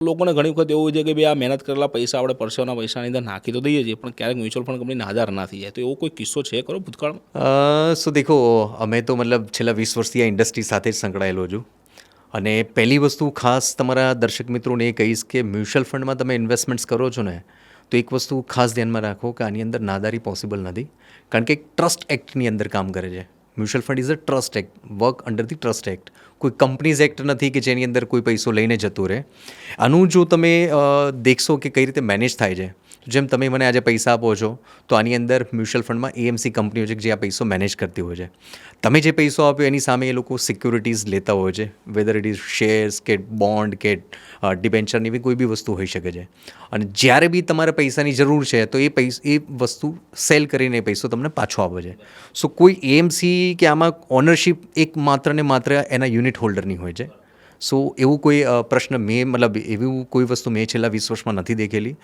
લોકોને ઘણી વખત એવું હોય છે કે ભાઈ આ મહેનત કરેલા પૈસા આપણે પરસેવાના પૈસાની અંદર નાખી તો દઈએ છીએ, પણ ક્યારેક મ્યુચ્યુઅલ ફંડ કંપની નાદાર ના થઈ જાય, તો એવો કોઈ કિસ્સો છે ખરો ભૂતકાળમાં? સો દેખો, અમે તો મતલબ છેલ્લા 20 વર્ષથી આ ઇન્ડસ્ટ્રી સાથે જ સંકળાયેલો છું. અને પહેલી વસ્તુ ખાસ તમારા દર્શક મિત્રોને એ કહીશ કે મ્યુચ્યુઅલ ફંડમાં તમે ઇન્વેસ્ટમેન્ટ્સ કરો છો ને, તો એક વસ્તુ ખાસ ધ્યાનમાં રાખો કે આની અંદર નાદારી પોસિબલ નથી, કારણ કે એક ટ્રસ્ટ એક્ટની અંદર કામ કરે છે. Mutual fund is a trust act, work under the trust act. કોઈ કંપનીઝ એક્ટ નથી કે જેની અંદર કોઈ પૈસો લઈને જતો રહે. આનું જો તમે દેખશો કે કઈ રીતે મેનેજ થાય છે, જેમ તમે મને આજે પૈસા આપો છો, તો આની અંદર મ્યુચ્યુઅલ ફંડમાં એએમસી કંપનીઓ છે જે આ પૈસો મેનેજ કરતી હોય છે. તમે જે પૈસો આપ્યો એની સામે એ લોકો સિક્યોરિટીઝ લેતા હોય છે, વેધર ઇટ ઇઝ શેર્સ કે બોન્ડ કે ડિબેન્ચર એવી કોઈ બી વસ્તુ હોઈ શકે છે. અને જ્યારે બી તમારે પૈસાની જરૂર છે તો એ વસ્તુ સેલ કરીને એ પૈસો તમને પાછો આપે છે. સો કોઈ એએમસી કે આમાં ઓનરશિપ એક માત્ર ને માત્ર એના યુનિટ હોલ્ડરની હોય છે. સો એવું કોઈ પ્રશ્ન મેં મતલબ એવું કોઈ વસ્તુ મેં છેલ્લા 20 વર્ષમાં નથી દેખેલી.